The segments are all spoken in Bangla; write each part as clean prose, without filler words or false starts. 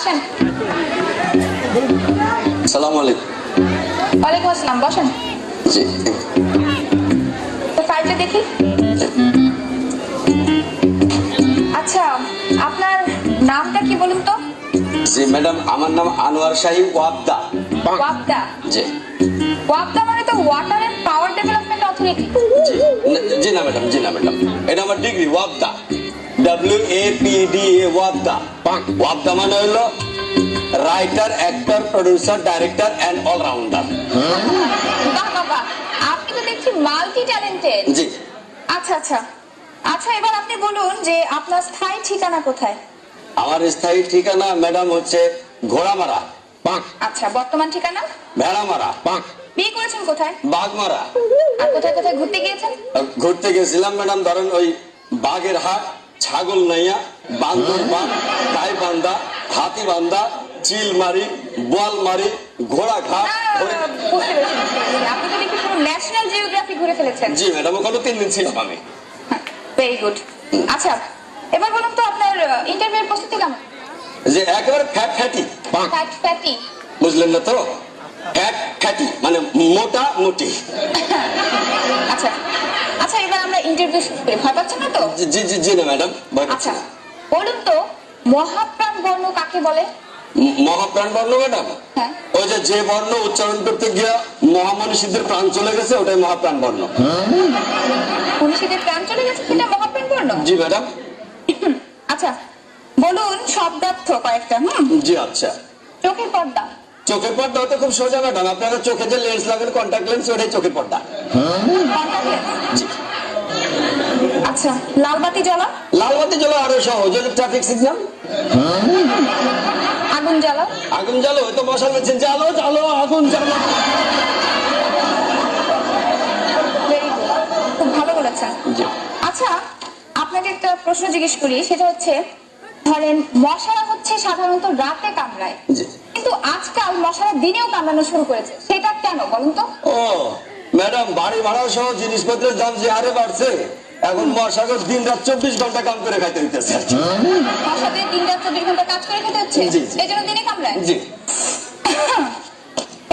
আসেন। আসসালামু আলাইকুম। ওয়ালাইকুম আসসালাম, বসেন। জি তো ফাইলটা দেখি। আচ্ছা, আপনার নামটা কি বলুন তো? জি ম্যাডাম, আমার নাম আনোয়ার শাহী ওয়াবদা। ওয়াবদা? জি ওয়াবদা মানে তো water and power development authority. জি না ম্যাডাম, জি না ম্যাডাম, এটা আমার ডিগ্রি ওয়াবদা, WAPDA ওয়াবদা। ওয়াবদা মানে হলো writer, actor, producer, director and all rounder. বাহ বাহ বাহ, আপনি তো দেখছি মাল্টি ট্যালেন্টেড। জি আচ্ছা আচ্ছা আচ্ছা, এবার আপনি বলুন যে আপনার স্থায়ী ঠিকানা কোথায়? আমার স্থায়ী ঠিকানা ম্যাডাম হচ্ছে ঘোড়ামারা। আচ্ছা, বর্তমান ঠিকানা? ভেড়ামারা। বিয়ে করেছেন কোথায়? বাঘমারা। আর কোথায় কোথায় ঘুরতে গিয়েছেন? ঘুরতে গেছিলাম ম্যাডাম, ধরেন ওই বাঘের হাট, ছাগল নাইয়া, বান্দর বাগ, গাইবান্ধা, হাতিবান্ধা, চিলমারি, বোয়ালমারি, ঘোড়াঘাট। বুঝতে পেরেছি, আপনি তো দেখি পুরো ন্যাশনাল জিওগ্রাফি ঘুরে ফেলেছেন। জি ম্যাডাম, ওখানে 3 দিন ছিলাম আমি। Very good. আচ্ছা, এবার বলুন তো আপনার ইন্টারভিউর প্রস্তুতি কেমন? যে একেবারে ফ্যাট ফ্যাটি। Fat fatty? বুঝলেন না তো? ফ্যাট ফ্যাটি মানে মোটা মোটি। আচ্ছা আচ্ছা, এবার আমরা ইন্টারভিউ শুরু করি। ভয় পাচ্ছেন না তো? জি জি জি না ম্যাডাম, ভয় পাচ্ছি আচ্ছা, না। বলুন তো মহাপ্রাণ বর্ণ কাকে বলে? মহাপ্রাণ বর্ণ ম্যাডাম? হ্যাঁ। ওই যে বর্ণ উচ্চারণ করতে গিয়া মহামনীষীদের প্রাণ চলে গেছে, ওটাই মহাপ্রাণ বর্ণ। মনীষীদের প্রাণ চলে গেছে, সেটা মহাপ্রাণ বর্ণ? জি ম্যাডাম। আচ্ছা, বলুন শব্দার্থ কয়েকটা। জি আচ্ছা। চোখের পর্দা? চোখের পর্দা হতে খুব সোজা ম্যাডাম, আপনারা চোখে যে লেন্স লাগান, কন্টাক্ট লেন্স, ওটাই চোখের পর্দা। Contact lens? জি। আচ্ছা, লাল বাতি জ্বলা? লাল বাতি জ্বলা আরো সহজ, ট্রাফিক সিগন্যাল। আগুন জ্বালা? আগুন জ্বালো, হয়তো মশাল মেশিন, জ্বালো জ্বালো আগুন জ্বালো। Very good, খুব ভালো বলেছেন। জি। আচ্ছা, আপনাকে একটা প্রশ্ন জিজ্ঞেস করি, সেটা হচ্ছে ধরেন মশারা হচ্ছে সাধারণত রাতে কামড়ায়, জি। কিন্তু আজকাল মশারা দিনেও কামড়ানো শুরু করেছে, সেটা কেন বলুন তো? ও ম্যাডাম, বাড়ি ভাড়া সহ জিনিসপত্রের দাম যে হারে বাড়ছে, এখন মশাকে দিন রাত 24 ঘন্টা কাম করে খাইতে হইতেছে। মশাদের দিন রাত 24 ঘন্টা কাজ করে খেতে হচ্ছে, জি, জি। এই জন্য দিনে কামড়ায়? জি।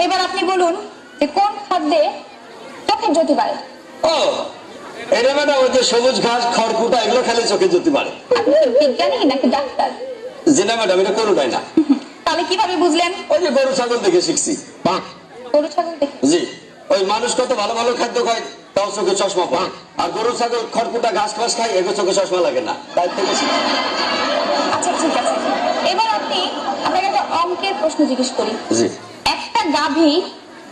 এবার আপনি বলুন যে কোন খাদ্যে চোখের জ্যোতি বাড়ে? ও এটা ম্যাডাম, ওই যে সবুজ ঘাস, খড়কুটা, এগুলো খেলে চোখে জ্যোতি বাড়ে। আপনি কি বিজ্ঞানী নাকি ডাক্তার? জি না ম্যাডাম, এটা কোনোটাই না। তাহলে কিভাবে বুঝলেন? ওই যে গরু ছাগল দেখে শিখছি। গরু ছাগল দেখে? জি, ওই মানুষ কত ভালো ভালো খাদ্য খায়, তাও চোখে চশমা পড়ে, আর গরু ছাগল খড়কুটা ঘাস ফাস খায়, এগুলো চোখে চশমা লাগে না, তাই থেকে শিখছি। আচ্ছা ঠিক আছে, এবার আপনি আপনাকে একটা অঙ্কের প্রশ্ন জিজ্ঞেস করি। জি। একটা গাভী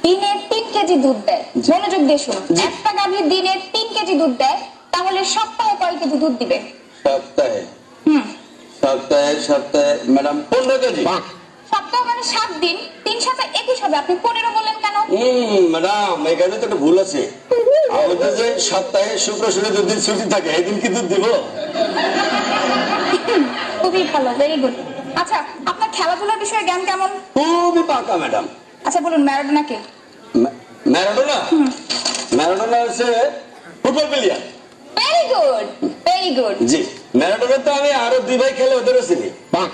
দিনে 3 কেজি দুধ দেয়, জি। মনোযোগ দিয়ে শুনুন। জি। একটা গাভী দিনে 3 কেজি দুধ দেয়, তাহলে সপ্তাহে কয় কেজি দুধ দিবে? সপ্তাহে সপ্তাহে ম্যাডাম 15 কেজি। সপ্তাহ মানে 7 দিন, 3 7 21 হবে, আপনি 15 বললেন কেন? ম্যাডাম, এখানে তো একটা ভুল আছে। আমাদের যে সপ্তাহে শুক্র শনি 2 দিন ছুটি থাকে, এদিন কি দুধ দিব? খুবই ভালো, ভেরি গুড। আচ্ছা, আপনার খেলাধুলার বিষয়ে জ্ঞান কেমন? খুবই পাকা ম্যাডাম। আচ্ছা বলুন, ম্যারাডোনা কে? ম্যারাডোনা? ম্যারাডোনা হচ্ছে football player. Very good, very good. জি, ম্যারাডোনা তো আমি আরো 2 ভাই খেলে, ওদেরও চিনি।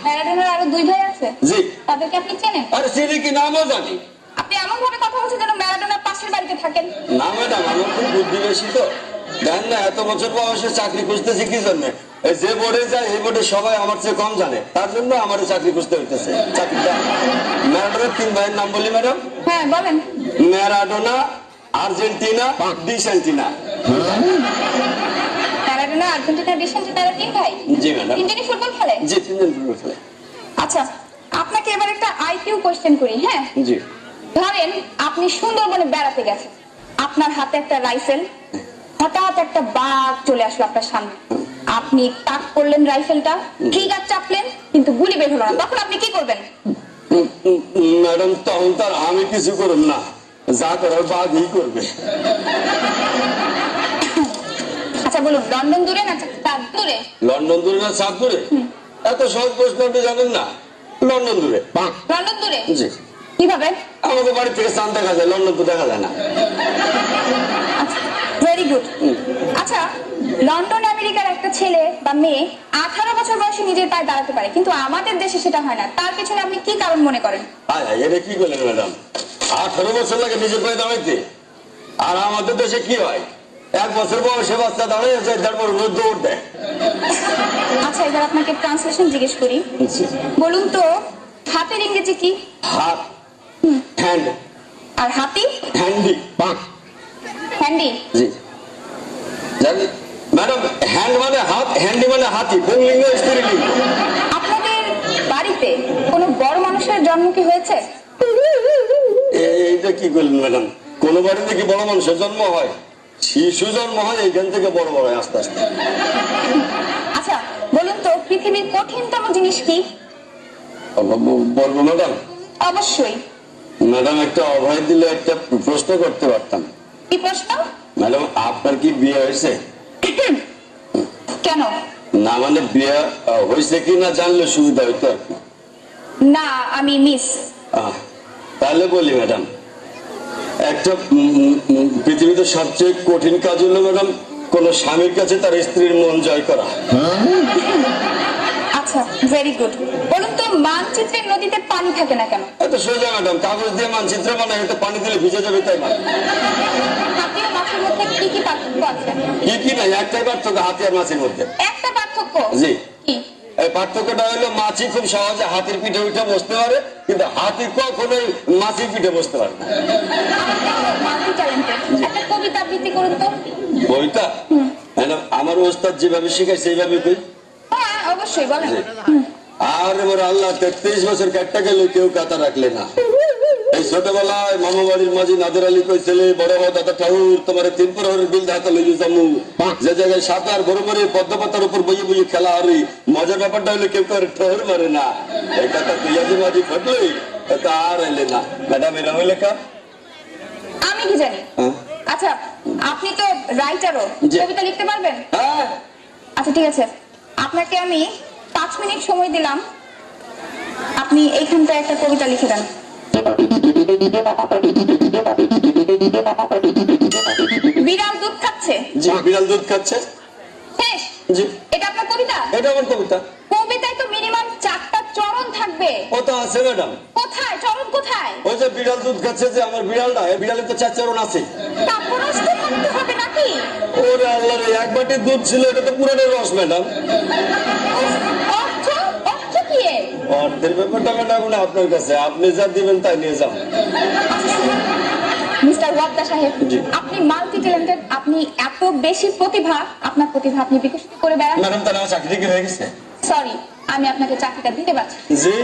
ম্যারাডোনার আরো 2 ভাই আছে? জি। তাদেরকে আপনি চেনেন? আরে চিনি কি, নামও জানি। আপনি এমন ভাবে কথা বলছেন যেন ম্যারাডোনার পাশের বাড়িতে থাকেন। না ম্যাডাম, আমার খুব বুদ্ধি বেশি তো। দেন না, এত বছর বয়সে চাকরি খুঁজতেছি কি জন্য? এই যে বোর্ডে যায়, এই বোর্ডে সবাই আমার চেয়ে কম জানে, তার জন্য আমার চাকরি খুঁজতে হইতেছে। চাকরিটা ম্যারাডোনার 3 ভাইয়ের নাম বলি ম্যাডাম। হ্যাঁ বলেন। ম্যারাডোনা, আর্জেন্টিনা, ডিসেন্টিনা। ম্যারাডোনা, আর্জেন্টিনা, ডিসেন্টিনা, তারা 3 ভাই? জি ম্যাডাম। 3 জনই ফুটবল খেলে? জি, 3 জন ফুটবল খেলে। আচ্ছা, আপনাকে এবার একটা আইকিউ কোশ্চেন করি, হ্যাঁ? জি। ধরেন আপনি সুন্দরবনে বেড়াতে গেছেন, আপনার হাতে একটা রাইফেল, হঠাৎ একটা বাঘ চলে আসলো আপনার সামনে, আপনি তাক করলেন রাইফেলটা, ট্রিগার চাপলেন, কিন্তু গুলি বের হলো না, তখন আপনি কি করবেন? ম্যাডাম, তখন তার আমি কিছু করব না, যা করার বাঘই করবে। আচ্ছা বলুন, লন্ডন দূরে না চাঁদ দূরে? লন্ডন দূরে না চাঁদ দূরে? এত সহজ প্রশ্ন আপনি জানেন না? লন্ডন দূরে। লন্ডন দূরে? জি। কিভাবে? আমাদের বাড়ি থেকে চাঁদ দেখা যায়, লন্ডন তো দেখা যায় না। Very good. আচ্ছা, লন্ডন আমেরিকার একটা ছেলে বা মেয়ে 18 বছর বয়সে নিজের পায়ে দাঁড়াতে পারে, কিন্তু আমাদের দেশে সেটা হয় না। তার পেছনে আপনি কি কারণ মনে করেন? এটা কি বলেন ম্যাডাম? 18 বছর লাগে নিজের পায়ে দাঁড়াইতে, আর আমাদের দেশে কি হয়, 1 বছর বয়সে বাচ্চা দাঁড়িয়ে যায়, তারপর দৌড় দেয়। আচ্ছা, এবার আপনাকে ট্রান্সলেশন জিজ্ঞেস করি। বলুন তো, হাতের ইংরেজি কি? হাত, হ্যান্ড। আর হাতি? হ্যান্ডি। হ্যান্ডি। জি জানি ম্যাডাম, হ্যান্ড মানে হাত, হ্যান্ডি মানে হাতি, পুংলিঙ্গ স্ত্রীলিঙ্গ। আপনাদের বাড়িতে কোনো বড় মানুষের জন্ম কি হয়েছে? এইটা কি করলেন ম্যাডাম? কোন বাড়িতে কি বড় মানুষের জন্ম হয়? শিশু জন্ম হয়, এইখান থেকে বড় বড় হয় আস্তে আস্তে। আচ্ছা, বলুন তো, পৃথিবীর কঠিনতম জিনিস কি? বলবো ম্যাডাম? অবশ্যই। ম্যাডাম, একটা অভয় দিলে একটা প্রশ্ন করতে পারতাম। কি প্রশ্ন? ম্যাডাম, আপনার কি বিয়ে হয়েছে? কেন? না মানে বিয়ে হয়েছে কি না জানলে সুবিধা হইতো আর কি। না, আমি মিস। তাহলে বলি ম্যাডাম, একটা পৃথিবীতে সবচেয়ে কঠিন কাজ হলো ম্যাডাম কোন স্বামীর কাছে তার স্ত্রীর মন জয় করা। আচ্ছা, ভেরি গুড। বলুন তো, মানচিত্রের নদীতে পানি থাকে না কেন? এত সোজা ম্যাডাম, কাগজ দিয়ে মানচিত্র বানায়, এতে পানি দিলে ভিজে যাবে তাই না? হাতি ও মাছের মধ্যে কি কি পার্থক্য আছে? কি নাই, একটাই পার্থক্য হাতি আর মাছের মধ্যে। একটা পার্থক্য? জি। কি? এই পার্থক্যটা হলো মাছি খুব সহজে হাতির পিঠে উঠে বসতে পারে, কিন্তু হাতি কখনোই মাছির পিঠে বসতে পারে না। Multi talented. একটা কবিতা আবৃত্তি করুন তো। বইটা ম্যাডাম আমার ওস্তাদ যেভাবে শিখায় সেইভাবে কই। হ্যাঁ, অবশ্যই বলেন। আর এবার আল্লাহ 33 বছর কাটটা গেলে কেউ কাতা রাখলে না। এই ছোটবেলায় মামা বাড়ির মাঝি নাদের আলী কইছিলে, বড় বড় দাদা ঠাকুর তোমার 3 প্রহরের বিল হাতে লইয়ে যাবো, যে জায়গায় সাঁতার বড় বড় পদ্ম পাতার উপর বইয়ে বইয়ে খেলা হারি। মজার ব্যাপারটা হলো কেউ কার ঠোর মারে না। এই কথা তুইয়াজি মাঝি ফাটলই তা আর এলে না। ম্যাডাম, এরা হইলে কা আমি কি জানি? আচ্ছা, আপনি তো রাইটারও, জি। কবিতা লিখতে পারবেন? হ্যাঁ। আচ্ছা, ঠিক আছে, আপনাকে আমি 5 মিনিট সময় দিলাম, আপনি এইখানটায় একটা কবিতা লিখে দেন। বিড়াল দুধ খাচ্ছে। জি, বিড়াল দুধ খাচ্ছে। শেষ? জি। এটা আপনার কবিতা? এটা আমার কবিতা। কবিতায় তো মিনিমাম 4টা চরণ থাকবে। ও তো আছে ম্যাডাম। কোথায় চরণ, কোথায়? ওই যে বিড়াল দুধ খাচ্ছে, যে আমার বিড়ালটা, এই বিড়ালের তো 4 চরণ আছে। তারপরও তো থাকতে হবে নাকি? ওরে আল্লাহ রে, 1 বাটি দুধ ছিল, এটা তো পুরোটা রস ম্যাডাম। অর্থ? অর্থ কি এর? অর্থের ব্যাপারটা ম্যাডাম আপনার কাছে, আপনি যা দিবেন তাই নিয়ে যান। মিস্টার ওয়াদ্দা সাহেব, জি। আপনি মাল্টি ট্যালেন্টেড, আপনি এত বেশি প্রতিভা, আপনার প্রতিভা আপনি বিকশিত করে বেড়ান। ম্যাডাম, তাহলে আমার চাকরি কি হয়ে গেছে? সরি, আমি আপনাকে চাকরিটা দিতে পারছি। জি।